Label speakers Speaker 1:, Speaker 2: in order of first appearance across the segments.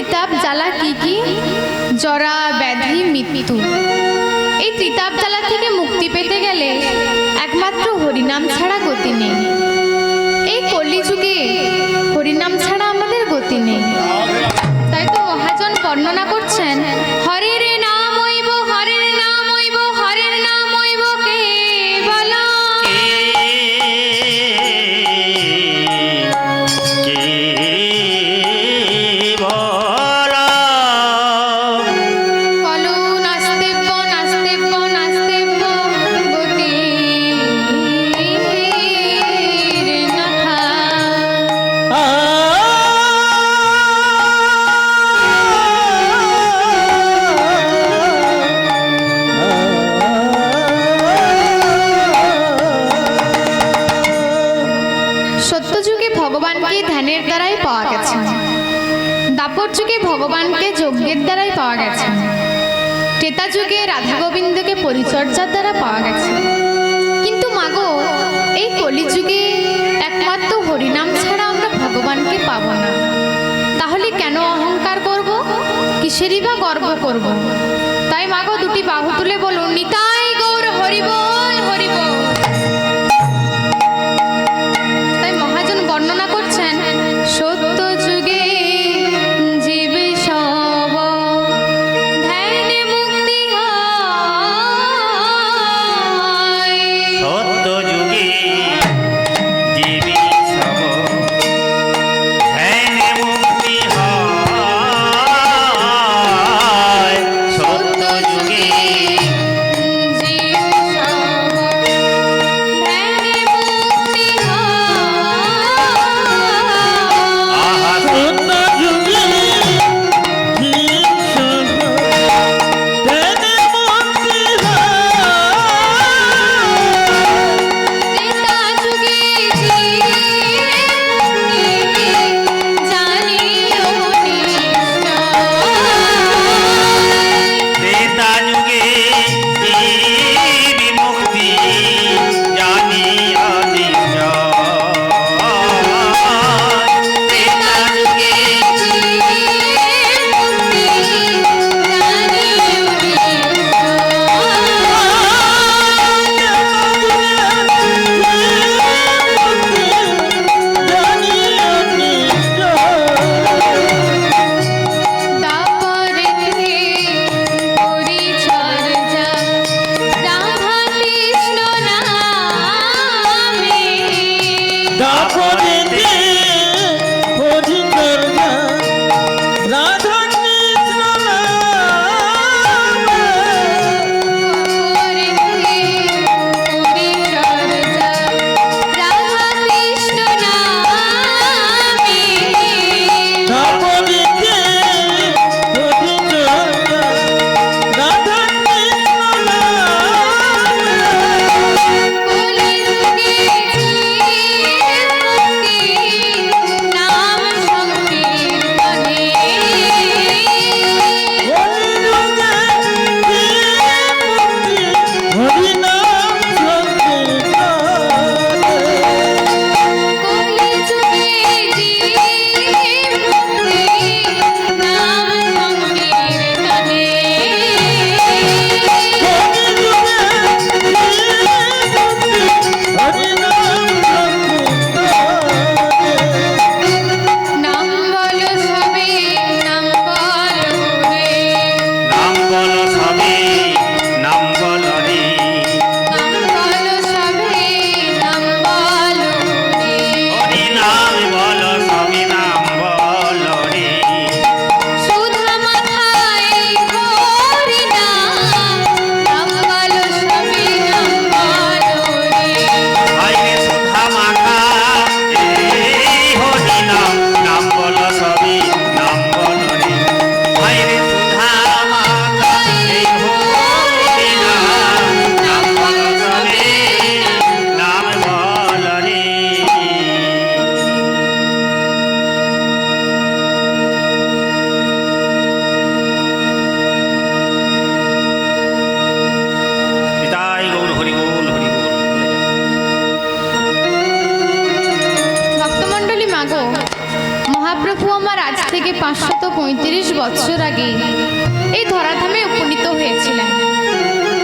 Speaker 1: ত্রিতাপ জ্বালা কি কি? জরা, ব্যাধি, মৃত্যু। এই ত্রিতাপ জ্বালা থেকে মুক্তি পেতে গেলে একমাত্র হরিনাম ছাড়া গতি নেই। এই কলিযুগে হরিনাম ছাড়া আমাদের গতি নেই। তাই তো মহাজন বর্ণনা করছেন, হরের নাম হইব, হরের নাম হইব, হরের নাম হইব কেবল। কলু নাস্তেব্য, নাস্তেব্য, নাস্তেব্য গতি নাথা। সত্যযুগে ভগবানকে ধ্যানের দ্বারাই পাওয়া গেছে, দাপর যুগে ভগবানকে যজ্ঞের দ্বারাই পাওয়া গেছে, ত্রেতা যুগে রাধা গোবিন্দকে পরিচর্যার দ্বারা পাওয়া গেছে। কিন্তু মাগো, এই কলিযুগে একমাত্র হরিনাম ছাড়া আমরা ভগবানকে পাবো না। তাহলে কেন অহংকার করব, কিসেরই বা গর্ব করব? তাই মাগো দুটি বাহু তুলে বলুন, নিতাই গৌর হরিবোল হরিবোল। তাই মহাজন বর্ণনা করছেন, সত্য যুগে জীব সব ধ্যানে মুক্তি হয়।
Speaker 2: সত্য যুগে জীবী সব ধ্যানে মুক্তি হয়। সত্য যুগে
Speaker 1: জীব সব মহাপ্রভু আমার আজ থেকে 535 বছর আগে এই ধরাধামে উপনীত হয়েছিলেন।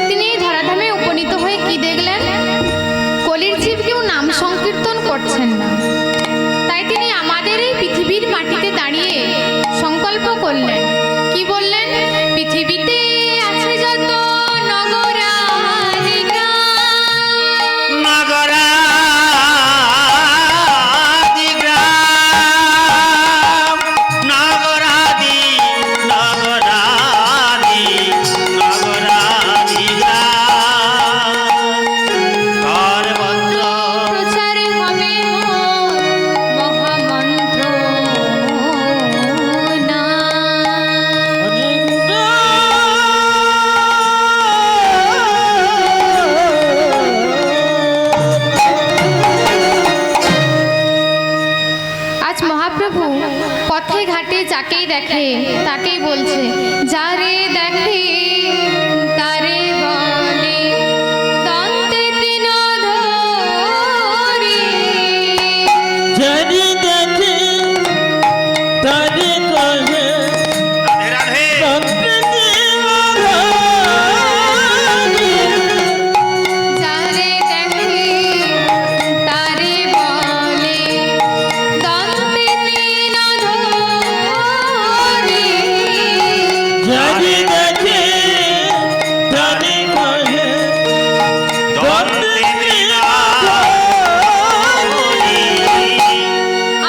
Speaker 1: তিনি এই ধরাধামে উপনীত হয়ে কি দেখলেন? কলির জীব কেউ নাম সংকীর্তন করছেন না। তাই তিনি আমাদের এই পৃথিবীর মাটিতে দাঁড়িয়ে সংকল্প করলেন, কি বললেন? পৃথিবীতে আছে যত নগরাদি গ্রাম,
Speaker 2: নগরাদি গ্রাম, নগরাদি নগরাদি নগরাদি গ্রাম, সর্বত্র
Speaker 1: প্রচারে হবে মোর মহামন্ত্র না। আজ মহাপ্রভু পথে ঘাটে যাকেই দেখে তাকেই বলছে, যারে দেখে তারে বলে দন্তে তৃণ ধরি।
Speaker 3: যদি দেখে তারে কহে
Speaker 2: রাধে রাধে
Speaker 3: সম্প্রীতি
Speaker 1: যারে দেখে তারে বলে দন্তে তৃণ ধরি।
Speaker 3: যদি দেখে তারে কহে
Speaker 2: দন্তে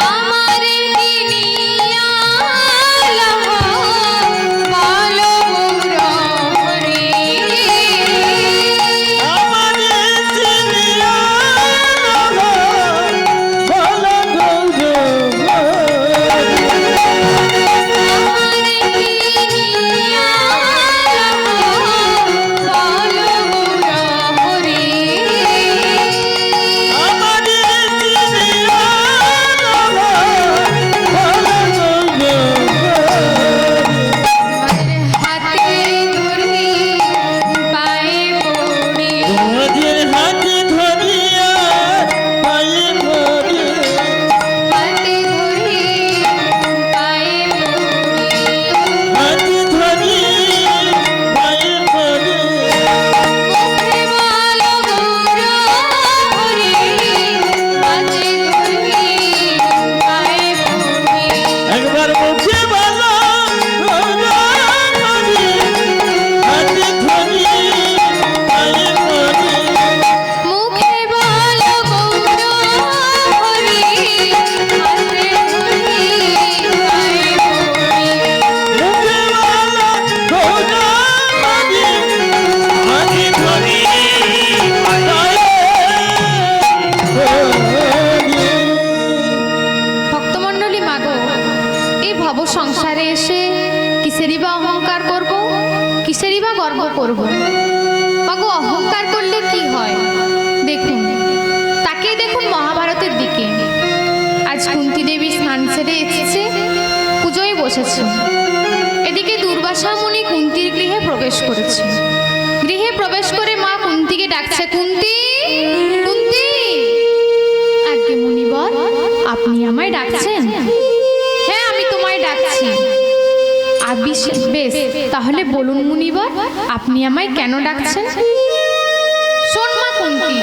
Speaker 1: আমার কিনিয়া লহ বল মুরহরি।
Speaker 3: আমারে চিনিয়া বল গৌর আমারে চিনিয়া বল ওদের হাতে ধরিয়া পায়ে পড়ে হাতে ধরি পায়ে পড়ে একবার মুখে বলো হাতে ধরি পায়ে পড়ে
Speaker 1: মুখে বলো গৌর হরি, হাতে ধরি পায়ে পড়ি।
Speaker 3: মুখে বলো ঘোড়া মারি হাতে ধরি পায়ে পড়ে
Speaker 1: ভক্তমণ্ডলী মাগো, এই ভব সংসারে এসে কিসেরই বা অহংকার করব, কিসেরই বা গর্ব করব? মাগো, অহংকার করলে কি হয়? দেখুন, তাকিয়ে দেখুন মহাভারতের দিকে। আজ কুন্তী দেবী স্নান সেরে এসেছে, পুজোয় বসেছে। এদিকে দুর্বাসা মুনি কুন্তির গৃহে প্রবেশ করেছে। গৃহে প্রবেশ করে মা কুন্তিকে ডাকছে, কুন্তি, কুন্তি। আজ্ঞে মুনিবর, আপনি আমায় ডাকছেন? হ্যাঁ, আমি তোমায় ডাকছি। বেশ, তাহলে বলুন মুনিবর, আপনি আমায় কেন ডাকছেন? শোন মা কুন্তি,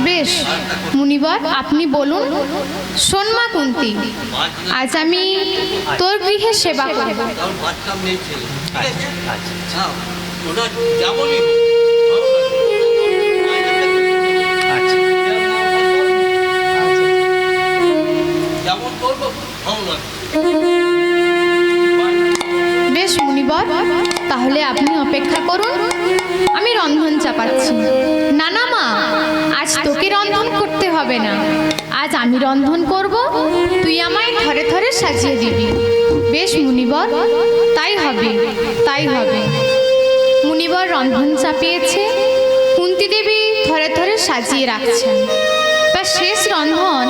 Speaker 1: বেশ মুনিবর, আপনি বলুন। শোন মা কুন্তি, আজ আমি তোর গৃহে সেবা করব।
Speaker 4: কারণ ভাত কাম নেই ছেলে, ঠিক আছে? হ্যাঁ, ওটা যেমনই হোক। যেমন করবো ভালো লাগবে।
Speaker 1: বেশ মুনিবর, তাহলে আপনি অপেক্ষা করুন, আমি রন্ধন চাপাচ্ছি। না না মা, আজ তোকে রন্ধন করতে হবে না, আজ আমি রন্ধন করব, তুই আমায় থরে থরে সাজিয়ে দিবি। বেশ মুনিবর, তাই হবে, তাই হবে। মুনিবর রন্ধন চাপিয়েছে, কুন্তী দেবী থরে থরে সাজিয়ে রাখছেন। বা শেষ রন্ধন,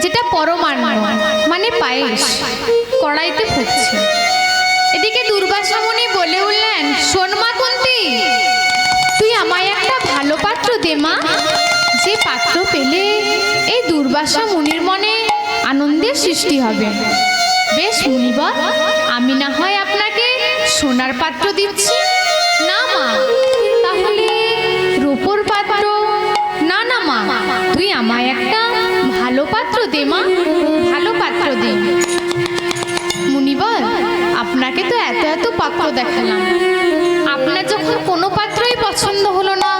Speaker 1: যেটা পরমান্ন মানে পায়েস, কড়াইতে ফুটছে। এদিকে দুর্বাসা মুনি বলে উঠলেন, শোন মা কুন্তী, তুই আমায় একটা ভালো পাত্র দে মা, যে পাত্র পেলে এই দুর্বাসা মুনির মনে আনন্দের সৃষ্টি হবে। বেশ মুনিবর, আমি না হয় আপনাকে সোনার পাত্র দিচ্ছি। না মা, তাহলে রূপোর পাত্র? না না মা, তুই আমায় একটা ভালো পাত্র দে মা, ভালো পাত্র দে। মুনিবর, আপনাকে তো এত এত পাত্র দেখালাম, আপনার যখন কোনো পাত্রই পছন্দ হলো না,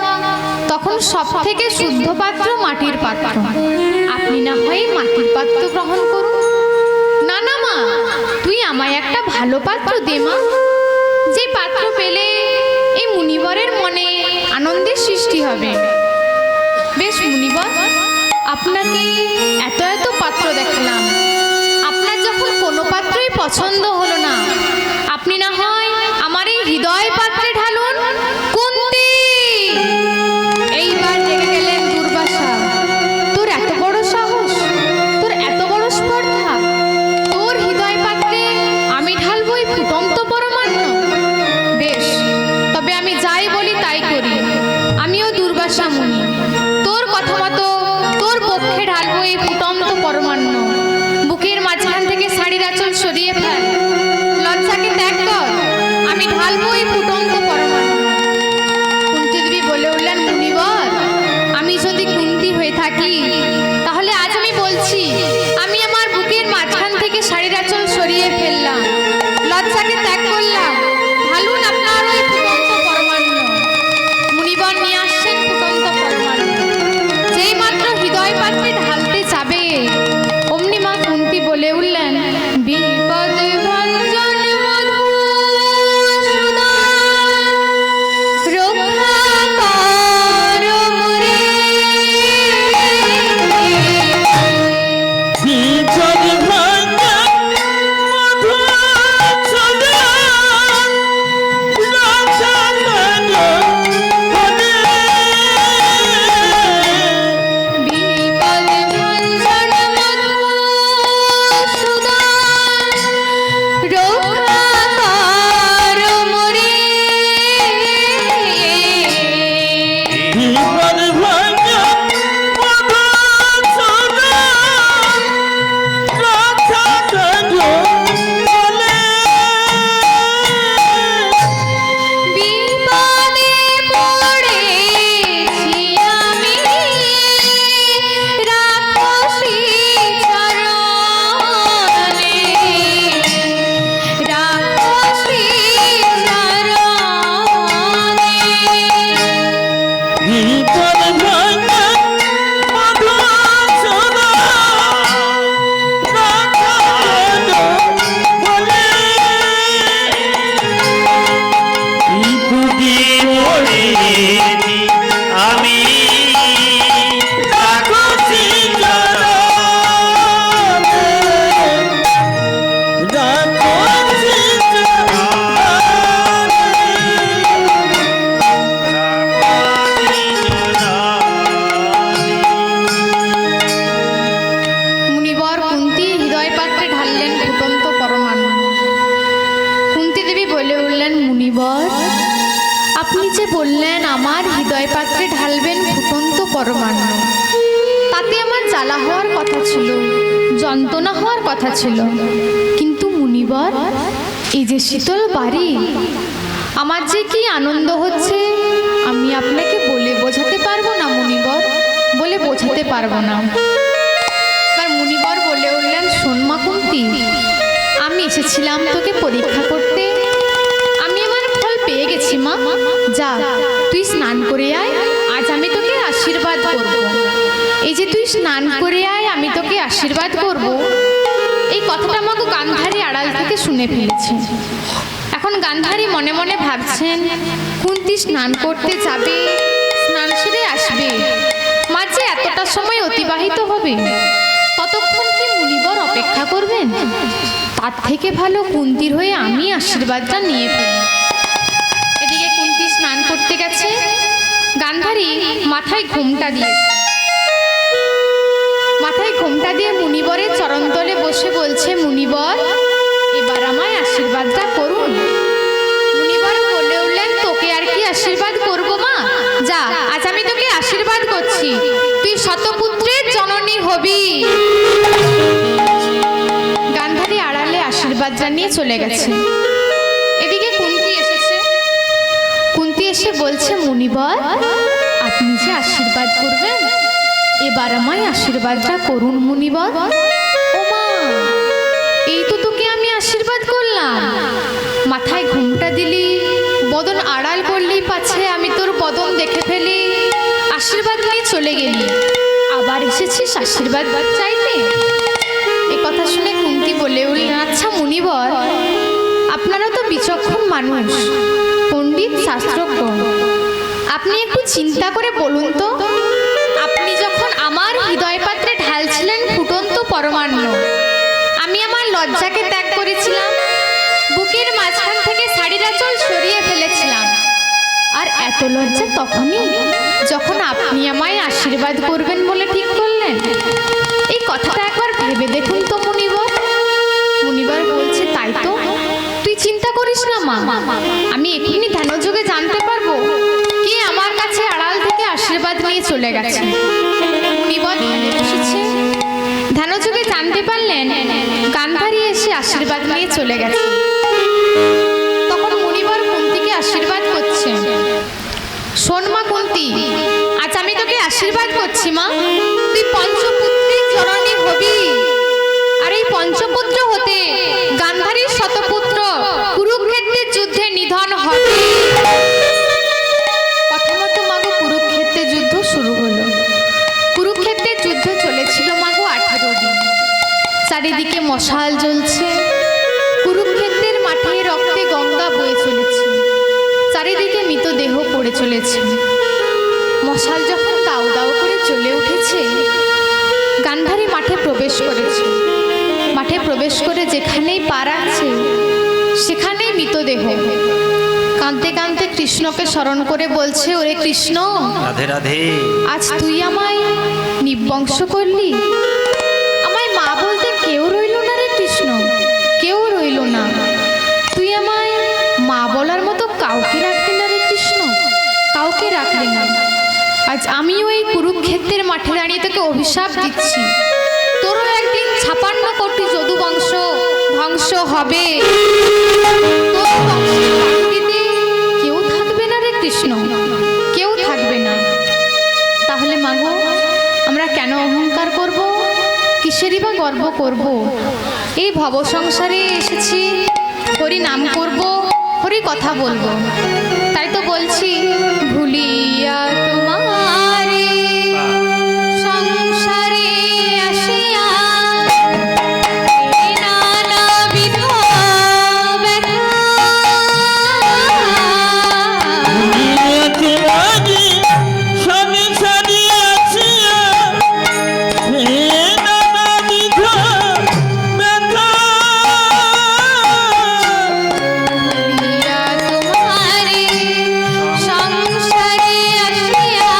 Speaker 1: তখন সব থেকে শুদ্ধ পাত্র মাটির পাত্র। আপনি না হয় মাটির পাত্র গ্রহণ করুন। না না মা, তুই আমায় একটা ভালো পাত্র দে মা, যে পাত্র পেলে এই মুনিবরের মনে আনন্দের সৃষ্টি হবে। বেশ মুনিবর, আপনাকে এত এত পাত্র দেখালাম, আপনার যখন কোনো পাত্রই পছন্দ হলো না, আপনি না হয় আমার এই হৃদয় পাত্রে ঢালুন। কুন্তী! এইবার জেগে গেলেন দুর্বাসা। তোর এত বড় সাহস, তোর এত বড় স্পর্ধা, তোর হৃদয় পাত্রে আমি ঢালবো এই ফুটন্ত পরমান্ন? বেশ, তবে আমি যাই বলি তাই করি। আমিও দুর্বাসা মুনি, তোর কথা মতো তোর পক্ষে ঢালবো এই ফুটন্ত পরমান্ন। বুকের মাঝখান থেকে শাড়ির আঁচল সরিয়ে ফেল, লজ্জাকে ত্যাগ কর, আমি ঢালবো এই ফুটন্ত পরমান্ন। কুন্তী দেবী বলে উঠলেন, মুনিবর, আমি যদি কুন্তী হয়ে থাকি, তাহলে আজ আমি বলছি, আমি আমার বুকের মাঝখান থেকে শাড়ির আঁচল সরিয়ে ফেললাম, লজ্জাকে ত্যাগ করলাম, ঢালুন আপনার ওই ফুটন্ত পরমান্ন। মুনিবর নিয়ে আসছেন ফুটন্ত পরমান্ন। যেই মাত্র হৃদয় পাত্রে ঢালতে যাবে, অমনি মা কুন্তী বলে উঠলেন, বিপদ ভঞ্জন মধুসূদন, রক্ষা কর মোরে।
Speaker 3: বিপদ ভঞ্জন মধুসূদন, রক্ষা কর মোরে।
Speaker 1: বিপদ ভঞ্জন মধুসূদন, রক্ষা কর মোরে।
Speaker 3: বিপদ ভঞ্জন মধুসূদন, রক্ষা কর মোরে।
Speaker 1: বিপদে পড়েছি আমি, রাক্ষসী চরণে, রাক্ষসী চরণে।
Speaker 3: বিপদ ভঞ্জন মধুসূদন, রক্ষা কর মোরে।
Speaker 2: বিপদে পড়েছি আমি,
Speaker 3: রাক্ষসী চরণে, রাক্ষসী
Speaker 1: মুনিবর কুন্তী হৃদয় পাত্রে ঢাললেন ফুটন্ত পরমান্ন। কুন্তী দেবী বলে উঠলেন, মুনিবর, আপনি যে বললেন আমার হৃদয় পাত্রে ঢালবেন ফুটন্ত পরমান্ন, তাতে আমার জ্বালা হওয়ার কথা ছিল, যন্ত্রণা হওয়ার কথা ছিল। কিন্তু মুনিবর, এই যে শীতল বাড়ি, আমার যে কি আনন্দ হচ্ছে, আমি আপনাকে বলে বোঝাতে পারবো না মুনিবর, বলে বোঝাতে পারবো না। এবার মুনিবর বলে উঠলেন, শোন মা কুন্তী, আমি এসেছিলাম তোকে পরীক্ষা করতে, আমি আমার ফল পেয়ে গেছি মা। যা, তুই স্নান করে আয়, আজ আমি তোকে আশীর্বাদ করব। এই যে তুই স্নান করে আয়, আমি তোকে আশীর্বাদ করব, এই কথাটা আমাকে গান্ধারী আড়াল থেকে শুনে ফেলেছে। এখন গান্ধারী মনে মনে ভাবছেন, কুন্তী স্নান করতে যাবে, স্নান সেরে আসবে, আমার যে এতটা সময় অতিবাহিত হবে, ততক্ষণ কি মুনিবর অপেক্ষা করবেন? তার থেকে ভালো কুন্তির হয়ে আমি আশীর্বাদটা নিয়ে ফেলি। এদিকে কুন্তি স্নান করতে গেছে, গান্ধারী মাথায় ঘোমটা দিয়েছে। মাথায় ঘোমটা দিয়ে মুনিবরের চরণতলে বসে বলছে, মুনিবর এবার আমায় আশীর্বাদটা করুন। মুনিবর বলে উঠলেন, তোকে আর কি আশীর্বাদ করব মা? যা, আজ আমি তোকে আশীর্বাদ করছি, তুই শতপুত্রের জননী হবি। গান্ধারী আড়ালে আশীর্বাদ জানিয়ে চলে গেছে। এদিকে কুন্তি এসেছে। কুন্তি এসে বলছে, মুনিবর আপনি যে আশীর্বাদ করবেন, এবার আমায় আশীর্বাদটা করুন মুনিবর। ও মা, এই তো তোকে আমি আশীর্বাদ করলাম, মাথায় ঘুমটা দিলি, বদন আড়াল করলি, পাছে আমি তোর বদন দেখে ফেলি, আশীর্বাদ নিয়ে চলে গেলি, আবার এসেছিস আশীর্বাদ চাইতে। এই কথা শুনে কুন্তি বলে উঠলেন, আচ্ছা মুনিবর, আপনারা তো বিচক্ষণ মানুষ, পণ্ডিত শাস্ত্রজ্ঞ, আপনি একটু চিন্তা করে বলুন তো, আপনি যখন আমার হৃদয় পাত্রে ঢালছিলেন ফুটন্ত পরমান্ন, আমি আমার লজ্জাকে ত্যাগ করেছিলাম, বুকের মাঝখান থেকে শাড়ির আঁচল সরিয়ে ফেলেছিলাম, আর এত লজ্জা তখনই যখন আপনি আমায় আশীর্বাদ করবেন বলে ঠিক করলেন। এই কথাটা একবার ভেবে দেখুন তো মুনিবর। মুনিবর বলছে, তাই তো, তুই চিন্তা করিস না মা, আমি এক্ষুনি ধ্যানযোগে জানতে পারবো কে আমার কাছে আড়াল থেকে আশীর্বাদ নিয়ে চলে গেছে। মুনিবর ধ্যানে বসেছে, ধ্যানযোগে জানতে পারলেন গান্ধারী এসে আশীর্বাদ নিয়ে চলে গেছে। তখন মুনিবর কুন্তিকে আশীর্বাদ করছে, শোন মা কুন্তি, আজ আমি তোকে আশীর্বাদ করছি মা, তুই পঞ্চপুত্রের জননী হবি, আর এই পঞ্চপুত্র হতে গান্ধারীর শতপুত্র কুরুক্ষেত্রের যুদ্ধে নিধন হবে। কথা মতো মাগো কুরুক্ষেত্রের যুদ্ধ শুরু হলো। কুরুক্ষেত্রের যুদ্ধ চলেছিল মাগো 18 দিন। চারিদিকে মশাল জ্বলছে, কুরুক্ষেত্রের মাঠে রক্তে গঙ্গা বয়ে চলেছে, চারিদিকে মৃতদেহ পড়ে চলেছে। মশাল যখন দাউ দাউ করে জ্বলে উঠেছে, গান্ধারী মাঠে প্রবেশ করেছে। মাঠে প্রবেশ করে যেখানেই পা রাখছে সেখানেই মৃতদেহ। কাঁদতে কাঁদতে কৃষ্ণকে স্মরণ করে বলছে, ওরে কৃষ্ণ,
Speaker 2: রাধে রাধে,
Speaker 1: আজ তুই আমায় নিবংশ করলি, আমায় মা বলতে কেউ রইল না রে কৃষ্ণ, কেউ রইল না, তুই আমায় মা বলার মতো কাউকে রাখলি না রে কৃষ্ণ, কাউকে রাখলি না। আজ আমিও এই কুরুক্ষেত্রের মাঠে দাঁড়িয়ে তোকে অভিশাপ দিচ্ছি, তোরও একদিন 56 কোটি যদু বংশ ধ্বংস হবে, তোর বংশের বাকিতে কেউ থাকবে না রে কৃষ্ণ, কেউ থাকবে না। তাহলে মাগো, আমরা কেন অহংকার করব, কিসেরই বা গর্ব করব? এই ভব সংসারে এসেছি, হরি নাম করব, হরি কথা বলবো, তাই তো বলছি, ভুলিয়া তোমারে সংসারে আসিয়া নানাবিধ ব্যথা,
Speaker 3: দুনিয়াতে আজি স্বামী ছাড়িয়াছিয়া, হে নানাবিধ ব্যথা।
Speaker 1: ভুলিয়া তোমারে সংসারে আসিয়া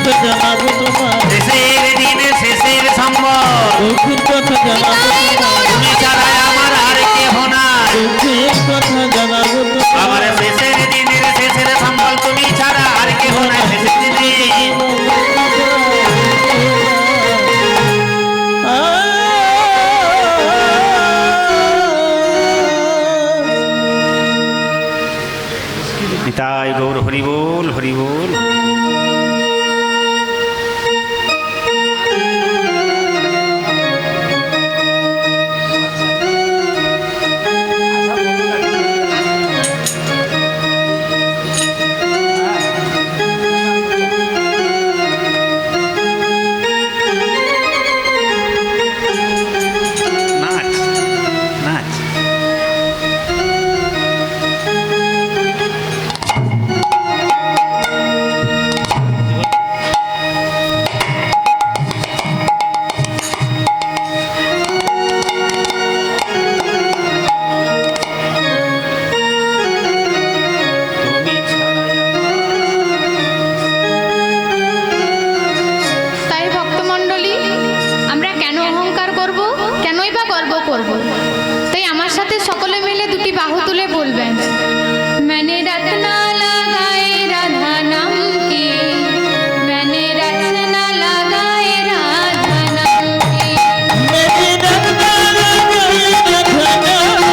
Speaker 3: কথা জানাবো তোমার,
Speaker 2: শেষের দিনে শেষের সম্বল
Speaker 3: দুঃখের কথা জানাবো তোমার,
Speaker 2: তুমি ছাড়া আমার আর কেহ নাই।
Speaker 3: দুঃখের কথা জানাবো তোমার।
Speaker 2: আমার শেষের দিনের শেষের সম্বল তুমি ছাড়া আর কেহ নাই। শেষের দিনে নিতাই গৌর হরি বল, হরি বল। নাচ নাচ তুমি
Speaker 1: তাই ভক্তমণ্ডলী, আমরা কেন অহংকার করব, কেনই বা গর্ব করব? তাই আমার সাথে সকলে মিলে দুটি বাহু তুলে বলবেন, मैंने रत्ना लगाए राधा नाम की, मैंने रत्ना लगाए राधा नाम की,
Speaker 3: मैंने रत्ना लगाए राधा नाम की,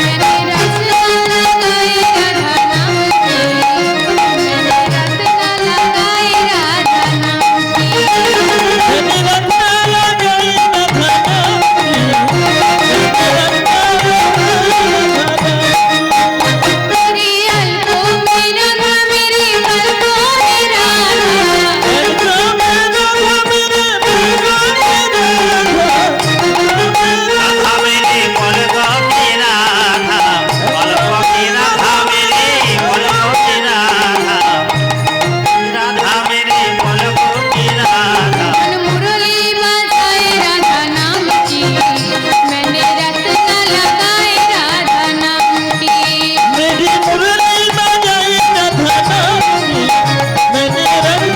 Speaker 3: मैंने रत्ना लगाए राधा नाम की,
Speaker 1: मैंने रत्ना लगाए राधा नाम की, मैंने रत्ना लगाए राधा नाम की।
Speaker 3: मैंने रत्ना लगाए राधा नाम की, मैंने रत्ना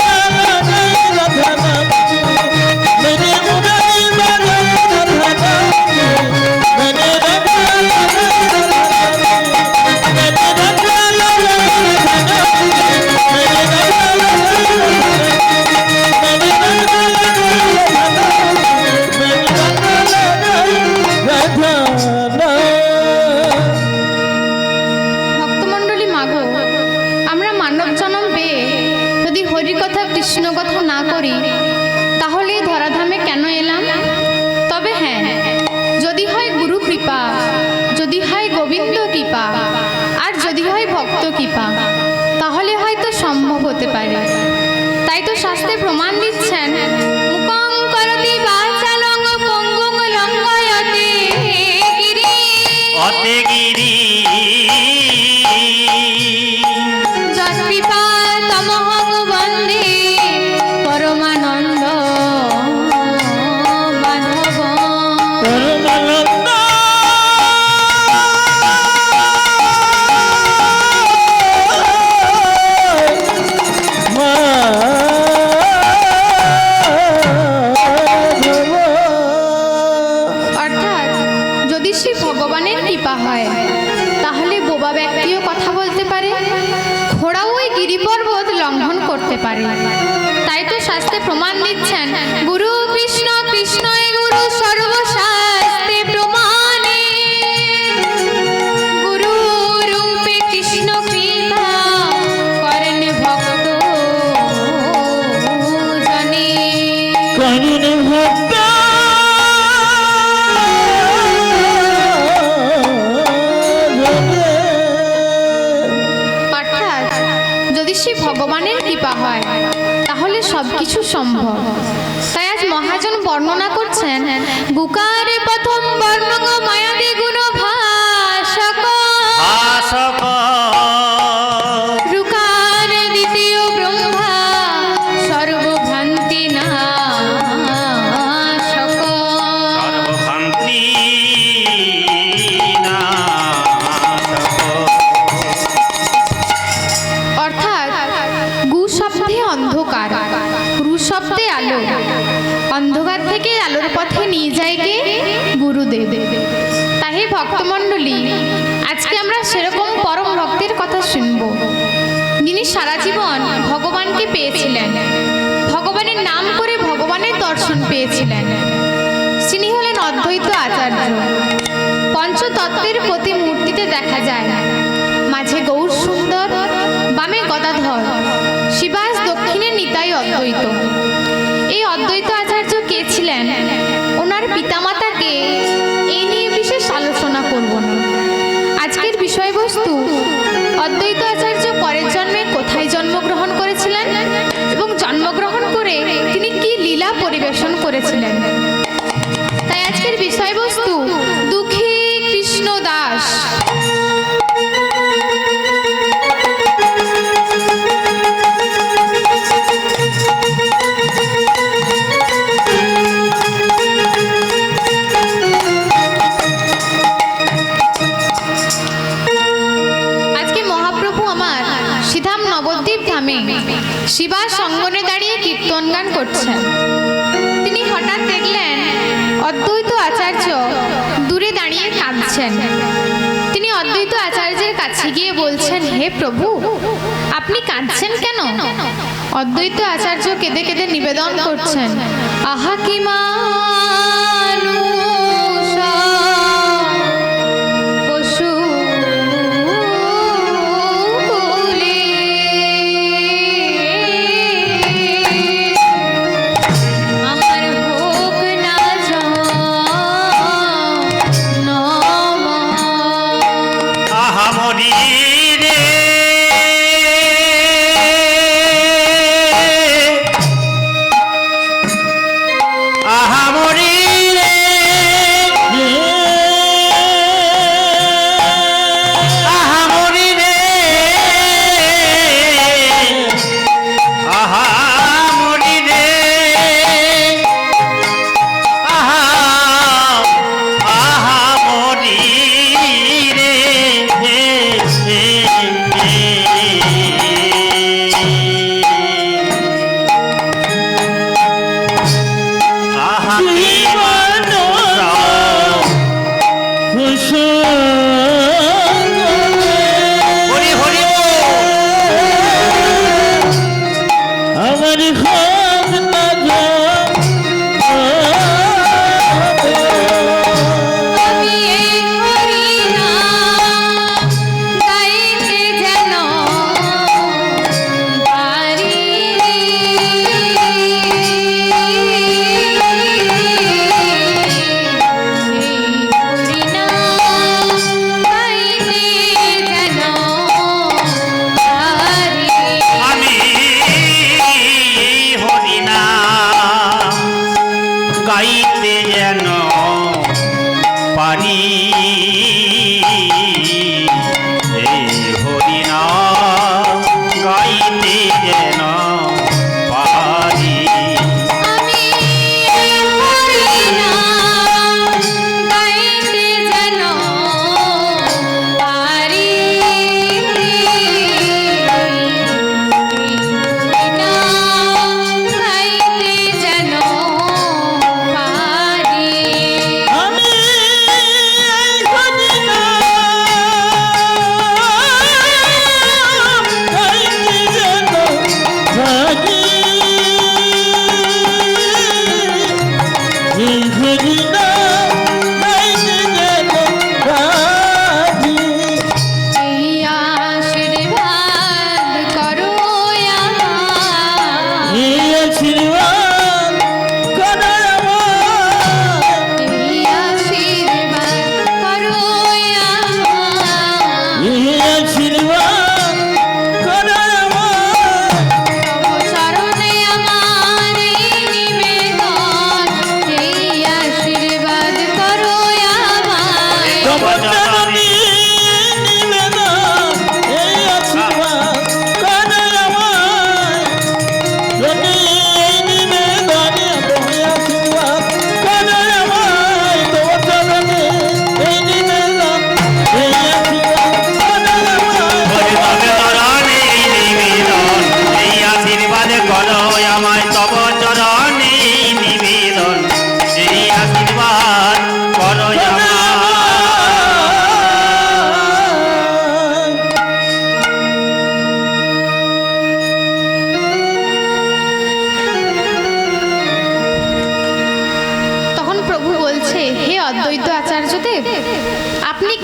Speaker 1: কৃষ্ণ কথা না করি তাহলে ধরাধামে কেন এলাম? তবে হ্যাঁ, যদি হয় গুরু কৃপা, যদি হয় গোবিন্দ কৃপা, আর যদি হয় ভক্ত কৃপা, তাহলে হয়তো সম্ভব হতে পারে। তাই তো শাস্ত্রে প্রমাণ দিচ্ছেন, মুখং করতি বাচালং পঙ্গুং লঙ্ঘয়তে গিরি
Speaker 2: অতে গিরি
Speaker 1: যৎকৃপা তমহং বন্দে পরমানন্দ মাধব।
Speaker 3: পরমানন্দ
Speaker 1: অর্থাৎ যদি শ্রী ভগবানের কৃপা হয় তাহলে বোবা ব্যক্তিও কথা বলতে পারে, ঘোড়াও ওই গিরি পর্বত লঙ্ঘন করতে পারে। তাই তো শাস্ত্রে প্রমাণ দিচ্ছেন, গুরু কৃষ্ণ কৃষ্ণই গুরু সর্বশাস্ত্রে প্রমাণে, গুরু রূপে কৃষ্ণ কৃপা করেন ভক্ত জনে।
Speaker 3: করেন ভক্ত
Speaker 1: অর্থাৎ যদি শ্রী ভগবানের কৃপা হয় তাহলে সবকিছু সম্ভব। তাই আজ মহাজন বর্ণনা করছেন, বুকারে প্রথম বর্ণগ মায়াদি গুণ ভাষক,
Speaker 2: আশক
Speaker 1: রুকার দ্বিতীয় ব্রহ্মা সর্বভ্রান্তি নাশক,
Speaker 2: সর্বভ্রান্তি নাশক
Speaker 1: ভক্তমণ্ডলী, আজকে আমরা সেরকম পরম ভক্তের কথা শুনব, যিনি সারা জীবন ভগবানকে পেয়েছিলেন, ভগবানের নাম করে ভগবানের দর্শন পেয়েছিলেন। তিনি হলেন অদ্বৈত আচার্য। পঞ্চতত্ত্বের প্রতিমূর্তিতে দেখা যায় মাঝে গৌর সুন্দর, বামে গদাধর, শিবাস দক্ষিণে নিতাই অদ্বৈত। এই অদ্বৈত আচার্য কে ছিলেন, ওনার পিতামাতাকে এই নিয়ে বিশেষ আলোচনা করব না। আজকের বিষয়বস্তু অদ্বৈত আচার্য পরের জন্মে কোথায় জন্মগ্রহণ করেছিলেন এবং জন্মগ্রহণ করে তিনি কি লীলা পরিবেশন করেছিলেন। তাই আজকের বিষয়বস্তু দুঃখী কৃষ্ণ দাস। শিবা সঙ্গনে দাঁড়িয়ে কীর্তন গান করছেন। তিনি হঠাৎ দেখলেন অদ্বৈত আচার্য দূরে দাঁড়িয়ে কাঁদছেন। তিনি অদ্বৈত আচার্যের কাছে গিয়ে বলছেন, হে প্রভু, আপনি কাঁদছেন কেন? অদ্বৈত আচার্য কেঁদে কেঁদে নিবেদন করছেন, আহা কি মানুষা পশু
Speaker 2: আহামরি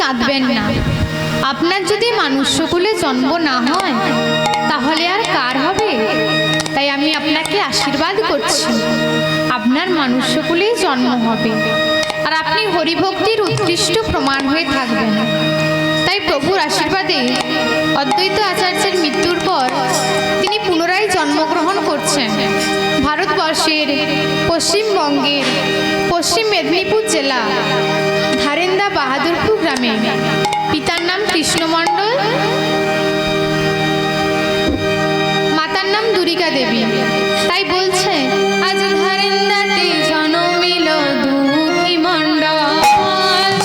Speaker 1: কাঁদবেন না। আপনার যদি মানুষ্যকুলে জন্ম না হয় তাহলে আর কার হবে? তাই আমি আপনাকে আশীর্বাদ করছি, আপনার মানুষ্যকুলেই জন্ম হবে, আর আপনি হরিভক্তির উৎকৃষ্ট প্রমাণ হয়ে থাকবেন। তাই প্রভুর আশীর্বাদে অদ্বৈত আচার্যের মৃত্যুর পর তিনি পুনরায় জন্মগ্রহণ করছেন ভারতবর্ষের পশ্চিমবঙ্গের পশ্চিম মেদিনীপুর জেলা ধারেন্দা বাহাদুরপুর গ্রামে। পিতার নাম কৃষ্ণ মণ্ডল, মাতার নাম দুরিকা দেবী। তাই বলছে আজ ধারেন্দাতে জনমিল দুঃখী মণ্ডল,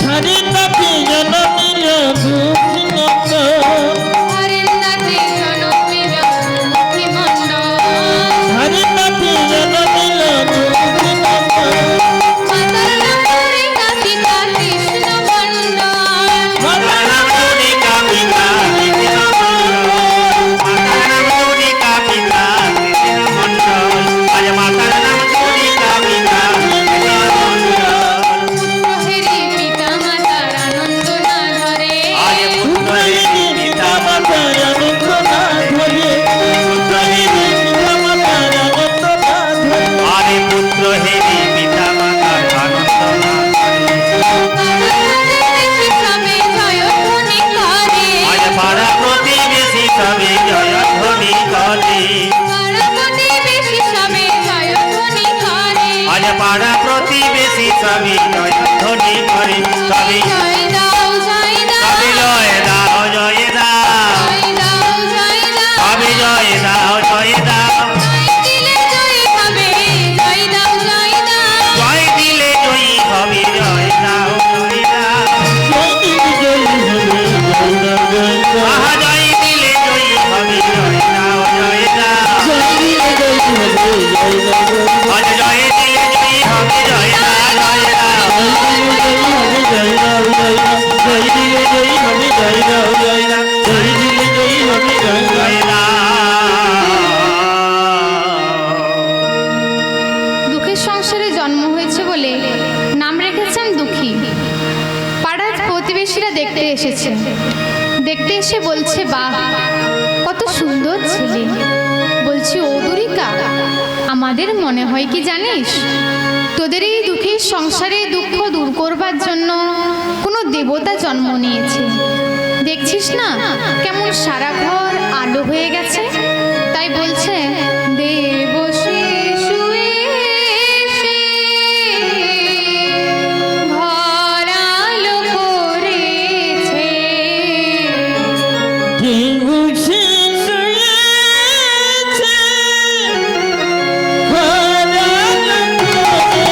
Speaker 3: ছাড়িতাতে জনমিল দুঃখী মণ্ডল,
Speaker 1: ধারেন্দাতে জনমিল দুঃখী মণ্ডল,
Speaker 3: ছাড়িতাতে জনমিল দুঃখী মণ্ডল,
Speaker 1: মাতার নাম দুরিকা পিতা কৃষ্ণ মণ্ডল,
Speaker 2: মাতার নাম দুরিকা পিতা কৃষ্ণ মণ্ডল। আজ মাতার নাম দুরিকা পিতা কৃষ্ণ মণ্ডল।
Speaker 1: পুত্রহেরি পিতা মাতার আনন্দ না ধরে,
Speaker 2: আজ পুত্রহীন পিতা
Speaker 3: মাতার আনন্দ না ধরে, পিতা মাতার আনন্দ না ধরে,
Speaker 2: আরে পুত্রহীন পিতা মাতার আনন্দ না আজ পাড়া প্রতিবেশী সবে জয়ধ্বনি করে। আজ পাড়া প্রতিবেশী সবে জয়ধ্বনি করে। সবে সবে জয় দাও জয় দাও, সবে জয় দাও জয় দাও, জয় দিলে জয়ী হবে জয় দাও জয় দাও, আহা জয় দিলে জয়ী হবে জয় দাও জয় দাও, আজ জয় দিলে জয়ী হবে জয় দাও জয় দাও, জয় দাও।
Speaker 1: দুঃখের সংসারে জন্ম হয়েছে বলে নাম রেখেছেন দুঃখী। পাড়ার প্রতিবেশীরা দেখতে এসেছে, দেখতে এসে বলছে বাহ কত সুন্দর ছেলে। বলছি ও দুরিকা, আমাদের মনে হয় কি জানিস, তোদের এই দুঃখের সংসারে দুঃখ দূর করবার জন্য কোনো দেবতা জন্ম নিয়েছে। দেখছিস না কেমন সারা ঘর আলো হয়ে গেছে। তাই বলছে দেব শিশু এসে ঘর আলো করেছে, দেব শিশু এসে ঘর আলো করেছে।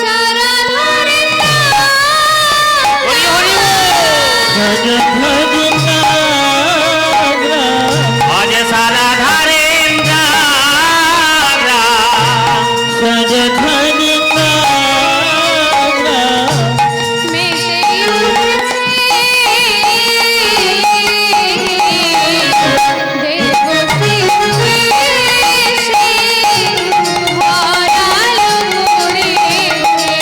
Speaker 1: সারা ধারেন্দা
Speaker 2: হরি হরি আজ সারা ধারেন্দা
Speaker 1: মেতে উঠেছে, দেব শিশু এসে ঘর আলো করেছে।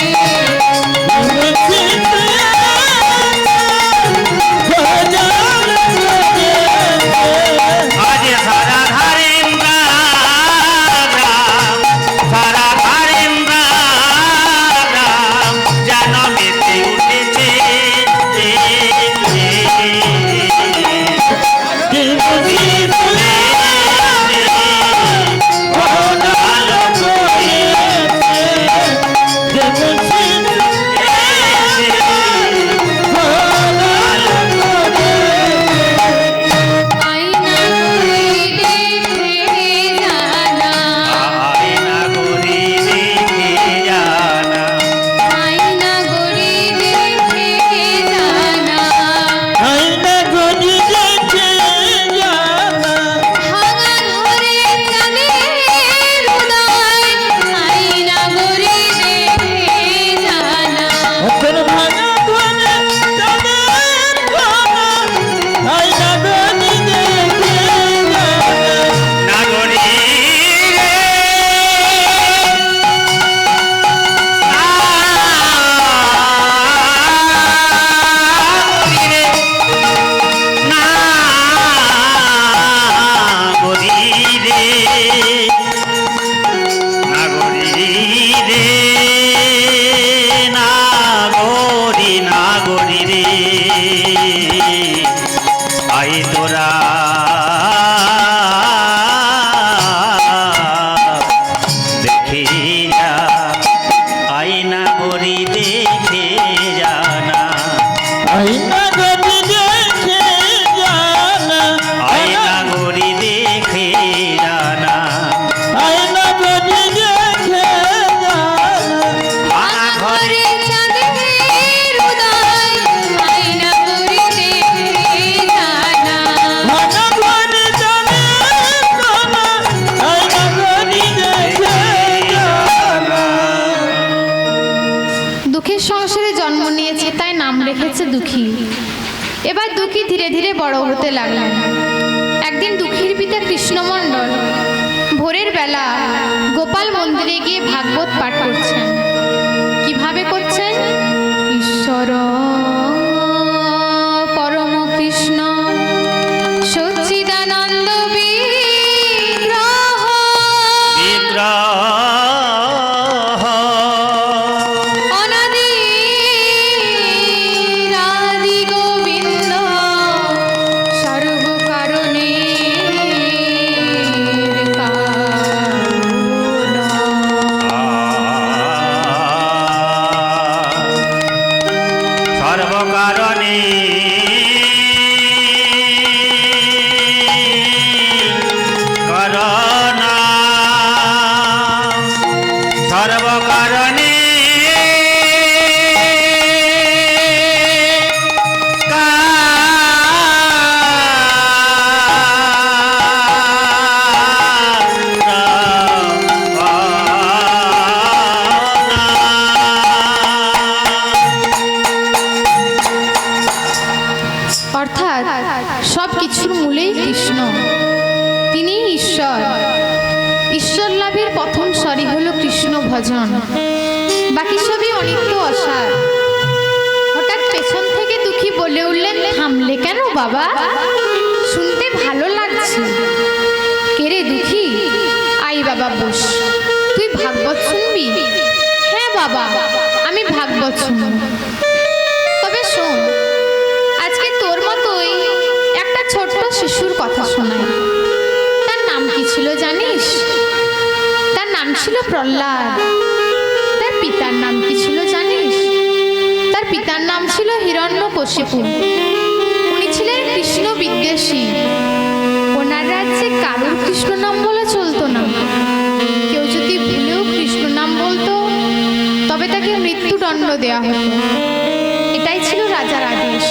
Speaker 2: রে আই তোরা দেখে যা আয়না গরি দেখে জানা
Speaker 3: আইনা গরি দেখে জানা
Speaker 2: আয়না গরি দেখে জানা
Speaker 3: আইনা গরি দেখে জানা
Speaker 2: ভাঙা ঘরে
Speaker 1: চাঁদের উদয় আয়না করে দেখে জানা।
Speaker 3: ভাঙা ঘরে জানে সোনা আইনা গরি দেখে জানা
Speaker 1: দুঃখের সংসারে জন্ম নিয়েছে তাই নাম রেখেছে দুঃখী। এবার দুঃখী ধীরে ধীরে বড় হতে লাগলেন। একদিন দুঃখীর পিতা কৃষ্ণমণ্ডল ভোরের বেলা গোপাল মন্দিরে গিয়ে ভাগবত পাঠ করছেন। কিভাবে করছেন? ঈশ্বর পরম কৃষ্ণ সচ্চিদানন্দ বিগ্রহ
Speaker 2: বিগ্রহ
Speaker 1: অনাদি রাধি গোবিন্দ সর্বকারণে
Speaker 2: সর্বকারণে করোনা সর্বকারণে
Speaker 1: অর্থাৎ সব কিছুর মূলেই কৃষ্ণ, তিনি ঈশ্বর। ঈশ্বর লাভের প্রথম স্তরই হলো কৃষ্ণ ভজন, বাকি সবই অনিত্য অসার। হঠাৎ পেছন থেকে দুঃখী বলে উঠলেন, থামলে কেন বাবা? শুনতে ভালো লাগছে। কেরে দুঃখী? আই বাবা বস, তুই ভাগবত শুনবি? হ্যাঁ বাবা, আমি ভাগবত শুনব। তবে শোন, আজকে তোর মতোই একটা ছোট্ট শিশুর কথা শোনাই। তার নাম কি ছিল জানিস? তার নাম ছিল প্রহ্লাদ। তার পিতার নাম কি ছিল জানিস? তার পিতার নাম ছিল হিরণ্যকশিপু। উনি ছিলেন কৃষ্ণ বিদ্বেষী। ওনার রাজ্যে কারোর কৃষ্ণ নাম বলা চলতো না। কেউ যদি ভুলেও কৃষ্ণ নাম বলতো তবে তাকে মৃত্যুদণ্ড দেওয়া হতো। এটাই ছিল রাজার আদেশ।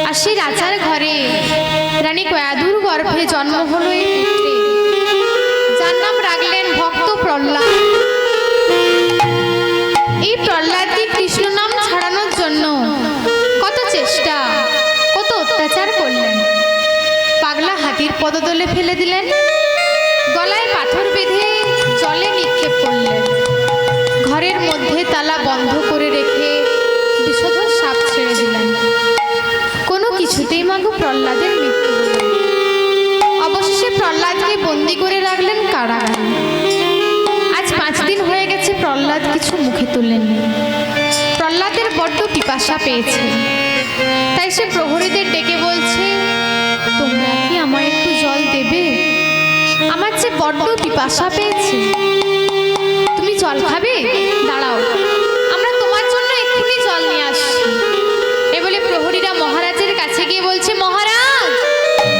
Speaker 1: আর সেই রাজার ঘরে রানী কয়াধুর গর্ভে জন্ম হলো এই পুত্রের, যার নাম রাখলেন ভক্ত প্রহ্লাদ। এই প্রহ্লাদকে কৃষ্ণ নাম ছাড়ানোর জন্য কত চেষ্টা, কত অত্যাচার করলেন। পাগলা হাতির পদতলে ফেলে দিলেন, গলায় পাথর বেঁধে জলে নিক্ষেপ করলেন, ঘরের মধ্যে তালা বন্ধ করে রেখে বিষধর সাপ ছেড়ে দিলেন। কোনো কিছুতেই মাগো প্রহ্লাদের মৃত্যু হল। অবশেষে প্রহ্লাদকে বন্দি করে রাখলেন কারাগারে। আজ 5 দিন হয়ে গেছে, প্রহ্লাদ কিছু মুখে তুললেননি। প্রহ্লাদের বড্ড পিপাসা পেয়েছে, তাই সে প্রহরীদের ডেকে বলছে, তোমরা কি আমায় একটু জল দেবে? আমার যে বড্ড পিপাসা পেয়েছে। তুমি জল খাবে? দাঁড়াও, আমরা তোমার জন্য এক্ষুনি জল নিয়ে আসছি। এ বলে প্রহরীরা মহারাজের কাছে গিয়ে বলছে, মহারাজ,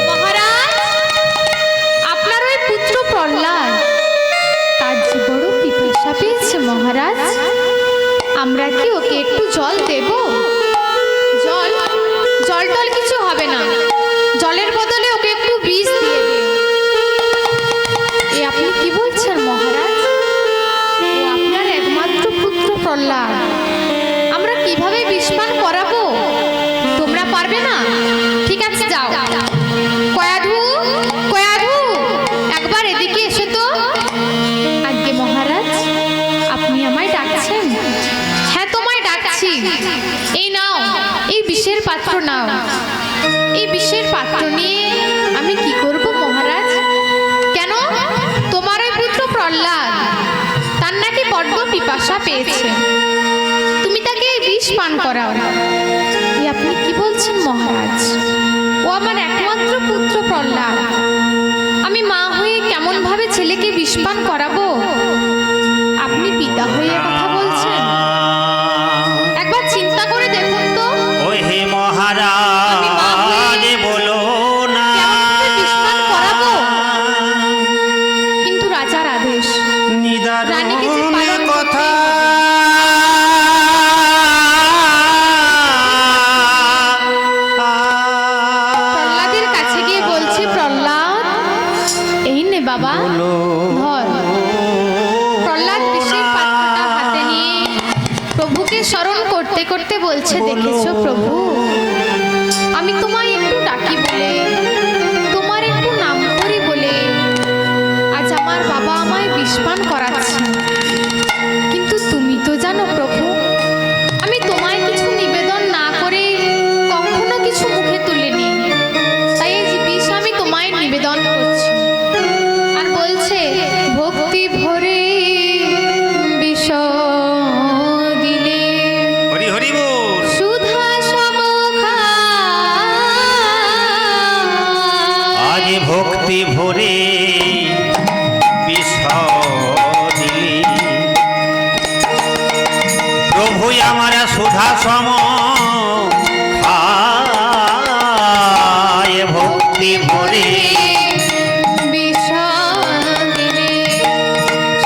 Speaker 1: মহারাজ, আপনার ওই পুত্র প্রহ্লাদ, তার যে বড় পিপাসা পেয়েছে মহারাজ, আমরা কি ওকে একটু জল দেব? জল? জল টল কিছু হবে না, জলের বদলে ওকে একটু বিষ দিয়ে দিন। এ আপনি কি বলছেন মহারাজ? ও আপনার একমাত্র পুত্র প্রহ্লাদ, আমরা কিভাবে বিষ পান করাবো? তোমরা পারবে না? ঠিক আছে, যাও। কয়াধু, কয়াধু, একবার এদিকে এসো তো। আজ্ঞে মহারাজ, আপনি আমায় ডাকছেন? হ্যাঁ, তোমায় ডাকছি। এই নাও, এই বিষের পাত্র নাও। এই বিষের পাত্র নিয়ে আমি কি করব মহারাজ? কেন? তোমার ওই পুত্র প্রহ্লাদ, তার নাকি বড্ড পিপাসা পেয়েছে, তুমি তাকে এই বিষ পান করাও। এ ছেলেকে বিষপান করাবো? আপনি পিতা হয়ে কথা বলছেন? একবার চিন্তা করে দেখুন তো।
Speaker 2: ওই হে মহারাজ বলো না,
Speaker 1: কেমন করে বিষপান করাবো? কিন্তু রাজার আদেশ, রানীকে যে
Speaker 2: নিদারুণ
Speaker 1: পালন
Speaker 2: কথা
Speaker 1: প্রহ্লাদের কাছে গিয়ে বলছে, প্রহ্লাদ এই নে বাবা ধর। প্রহ্লাদ বিষের পাত্রটা হাতে নিয়ে প্রভুকে স্মরণ করতে করতে বলছে, দেখেছো প্রভু, আমি তোমায় একটু ডাকি বলে, তোমার একটু নাম করি বলে আজ আমার বাবা আমায় বিষপান করাচ্ছে। কিন্তু তুমি তো জানো প্রভু, আমি তোমায় কিছু নিবেদন না করে কখনো কিছু মুখে তুলিনি, তাই এই বিষ আমি তোমায় নিবেদন করছি। আর বলছে, ভক্তি ভরে বিষ দিলে
Speaker 2: হরি হরি বল।
Speaker 1: সুধা সমখা
Speaker 2: আজ ভক্তি ভরে বিষ দিলি, প্রভু আমার সুধা সম খায়, ভক্তি ভরে
Speaker 1: বিষ দিলে